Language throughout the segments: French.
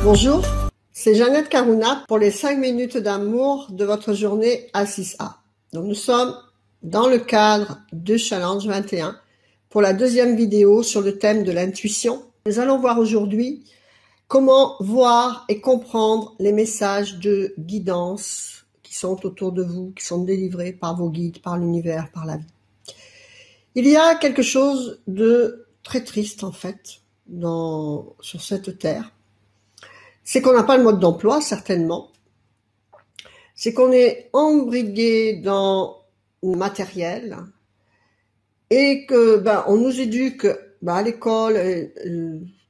Bonjour, c'est Jeannette Karouna pour les 5 minutes d'amour de votre journée A6A. Donc nous sommes dans le cadre de Challenge 21 pour la deuxième vidéo sur le thème de l'intuition. Nous allons voir aujourd'hui comment voir et comprendre les messages de guidance qui sont autour de vous, qui sont délivrés par vos guides, par l'univers, par la vie. Il y a quelque chose de très triste en fait sur cette terre. C'est qu'on n'a pas le mode d'emploi, certainement. C'est qu'on est embrigué dans le matériel et que on nous éduque à l'école,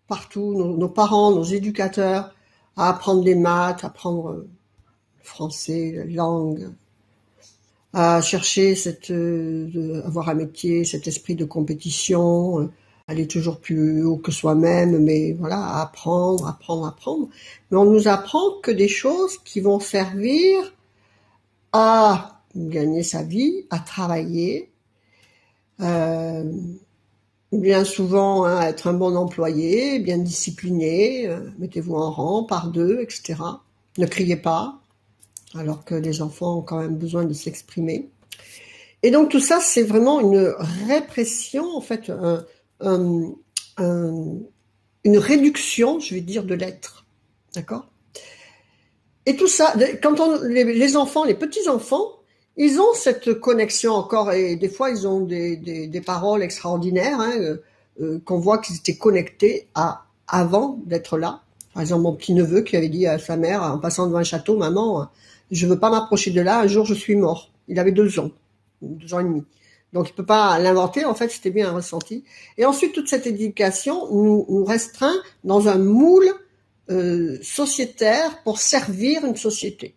partout, nos parents, nos éducateurs, à apprendre les maths, à apprendre le français, la langue, à chercher avoir un métier, cet esprit de compétition, aller toujours plus haut que soi-même, mais voilà, à apprendre. Mais on nous apprend que des choses qui vont servir à gagner sa vie, à travailler, bien souvent être un bon employé, bien discipliné, mettez-vous en rang par deux, etc. Ne criez pas, alors que les enfants ont quand même besoin de s'exprimer. Et donc tout ça, c'est vraiment une répression, en fait, une réduction, je vais dire, de l'être, d'accord? Et tout ça, quand les enfants, les petits-enfants, ils ont cette connexion encore, et des fois ils ont des paroles extraordinaires, qu'on voit qu'ils étaient connectés avant d'être là. Par exemple, mon petit-neveu qui avait dit à sa mère, en passant devant un château, « Maman, je veux pas m'approcher de là, un jour je suis mort. » Il avait 2 ans et demi. Donc il peut pas l'inventer, en fait c'était bien un ressenti. Et ensuite toute cette éducation nous restreint dans un moule sociétaire pour servir une société.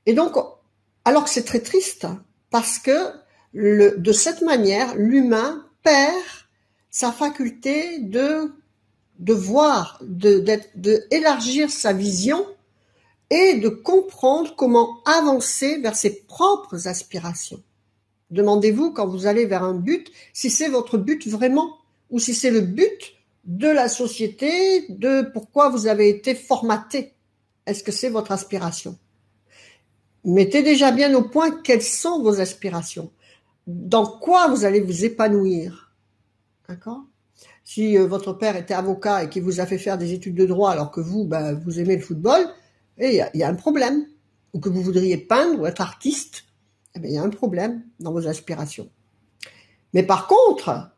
Et donc, alors que c'est très triste, parce que de cette manière, l'humain perd sa faculté de voir, d'élargir sa vision et de comprendre comment avancer vers ses propres aspirations. Demandez-vous quand vous allez vers un but, si c'est votre but vraiment, ou si c'est le but de la société, de pourquoi vous avez été formaté. Est-ce que c'est votre aspiration? Mettez déjà bien au point quelles sont vos aspirations. Dans quoi vous allez vous épanouir. D'accord? Si votre père était avocat et qu'il vous a fait faire des études de droit alors que vous, vous aimez le football, il y a un problème. Ou que vous voudriez peindre ou être artiste, il y a un problème dans vos aspirations. Mais par contre,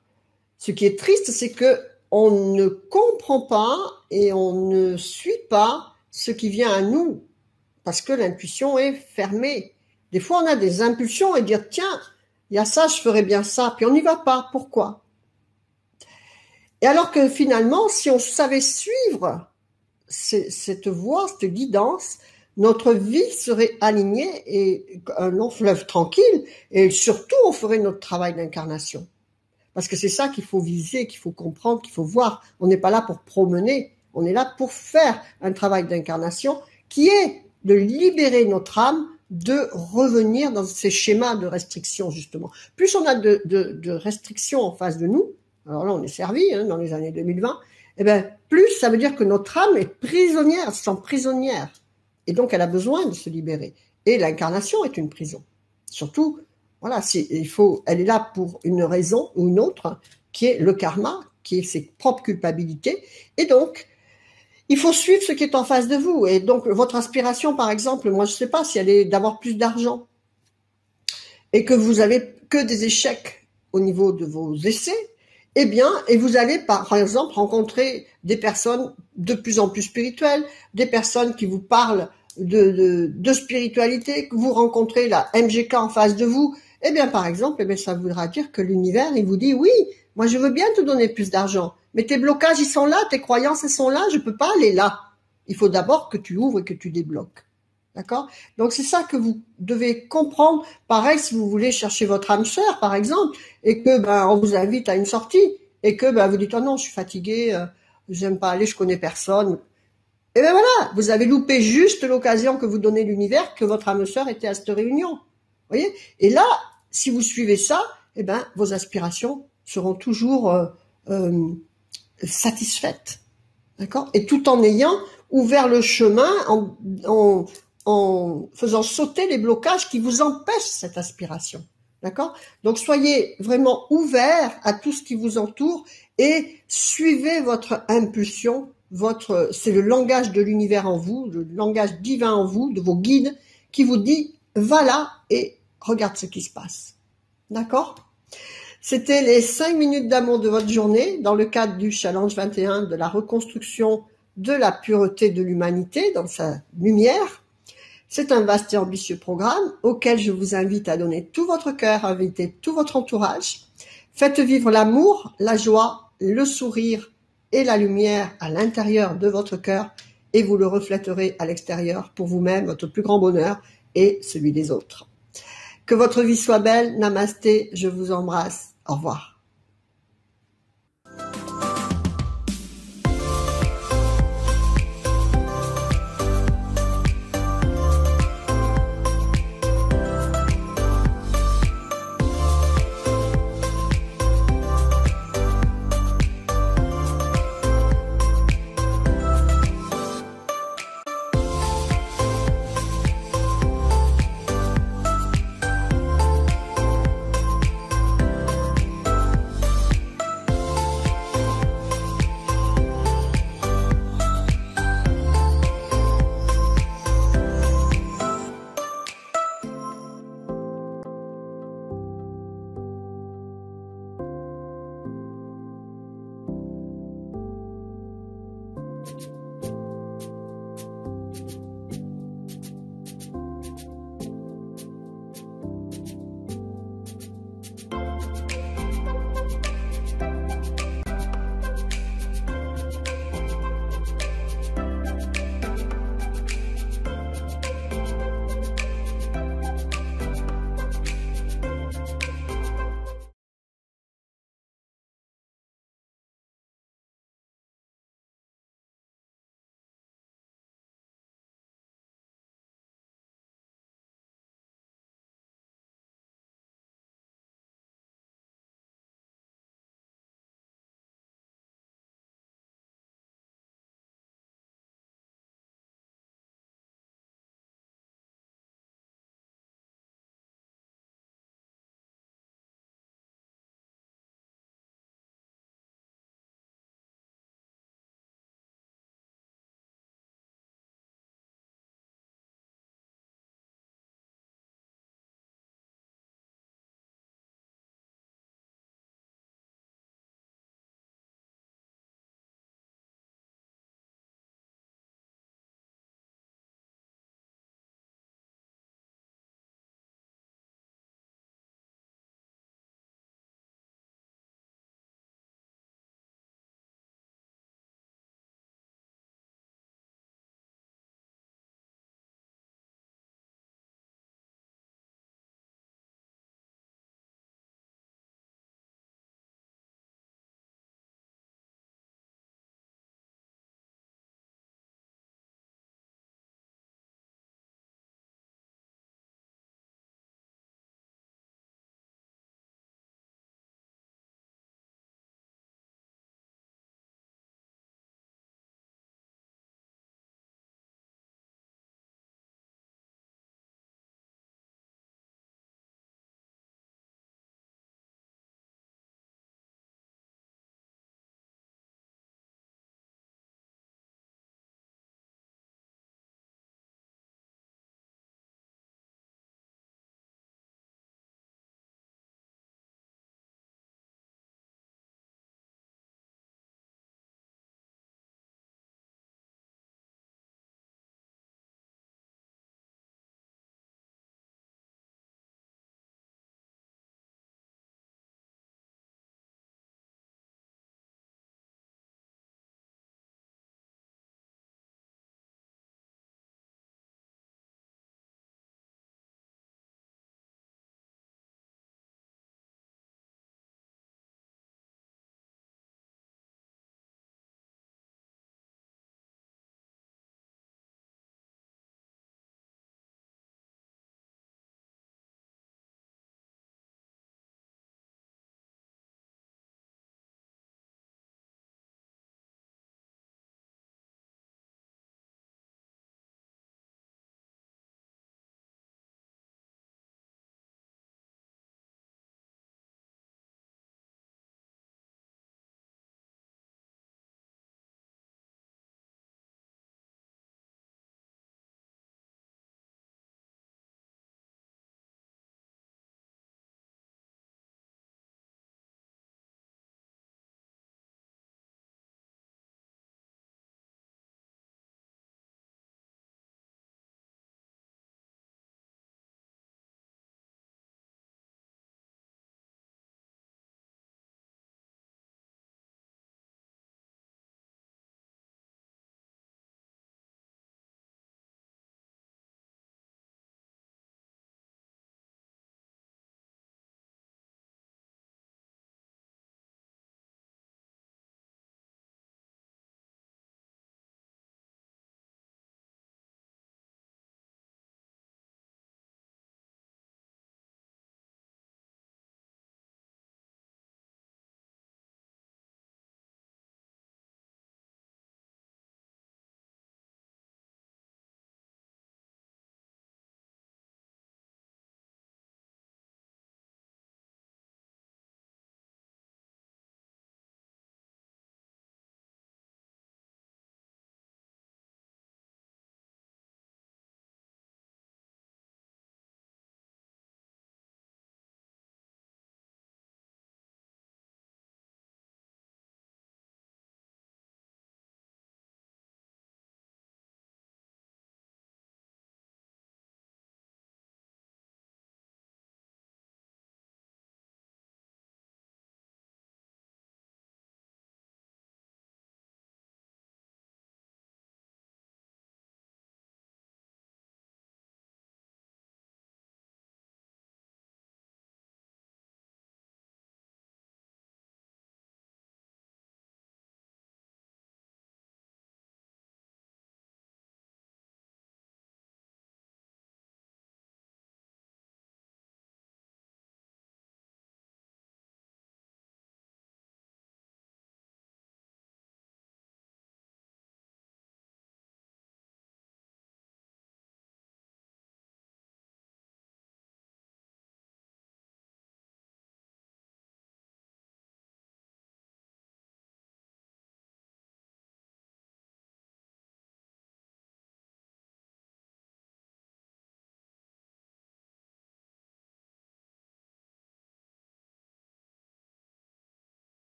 ce qui est triste, c'est que on ne comprend pas et on ne suit pas ce qui vient à nous, parce que l'intuition est fermée. Des fois, on a des impulsions et dire, tiens, il y a ça, je ferais bien ça, puis on n'y va pas. Pourquoi? Et alors que finalement, si on savait suivre cette voie, cette guidance, notre vie serait alignée et un long fleuve tranquille, et surtout, on ferait notre travail d'incarnation. Parce que c'est ça qu'il faut viser, qu'il faut comprendre, qu'il faut voir. On n'est pas là pour promener, on est là pour faire un travail d'incarnation qui est de libérer notre âme, de revenir dans ces schémas de restriction, justement. Plus on a de restrictions en face de nous, alors là on est servi dans les années 2020, plus ça veut dire que notre âme est prisonnière, elle se sent prisonnière. Et donc elle a besoin de se libérer. Et l'incarnation est une prison. Surtout, voilà, elle est là pour une raison ou une autre, qui est le karma, qui est ses propres culpabilités. Et donc, il faut suivre ce qui est en face de vous. Et donc, votre aspiration, par exemple, moi je ne sais pas si elle est d'avoir plus d'argent et que vous avez que des échecs au niveau de vos essais, et vous allez par exemple rencontrer des personnes de plus en plus spirituelles, des personnes qui vous parlent de spiritualité, que vous rencontrez la MGK en face de vous, par exemple, ça voudra dire que l'univers, il vous dit, oui, moi je veux bien te donner plus d'argent, mais tes blocages, ils sont là, tes croyances, elles sont là, je peux pas aller là. Il faut d'abord que tu ouvres et que tu débloques. D'accord? Donc c'est ça que vous devez comprendre. Pareil, si vous voulez chercher votre âme sœur, par exemple, et que on vous invite à une sortie, et que vous dites, oh non, je suis fatigué, j'aime pas aller, je connais personne. Voilà, vous avez loupé juste l'occasion que vous donnez l'univers, que votre âme sœur était à cette réunion. Vous voyez? Et là, si vous suivez ça, vos aspirations seront toujours satisfaites. d'accord? Et tout en ayant ouvert le chemin, en faisant sauter les blocages qui vous empêchent cette aspiration, d'accord? Donc soyez vraiment ouverts à tout ce qui vous entoure et suivez votre impulsion, c'est le langage de l'univers en vous, le langage divin en vous, de vos guides, qui vous dit va là et regarde ce qui se passe, d'accord? C'était les 5 minutes d'amour de votre journée dans le cadre du Challenge 21 de la reconstruction de la pureté de l'humanité dans sa lumière. C'est un vaste et ambitieux programme auquel je vous invite à donner tout votre cœur, à inviter tout votre entourage. Faites vivre l'amour, la joie, le sourire et la lumière à l'intérieur de votre cœur et vous le reflèterez à l'extérieur pour vous-même, votre plus grand bonheur et celui des autres. Que votre vie soit belle. Namasté, je vous embrasse. Au revoir.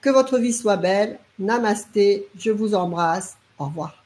Que votre vie soit belle. Namasté, je vous embrasse. Au revoir.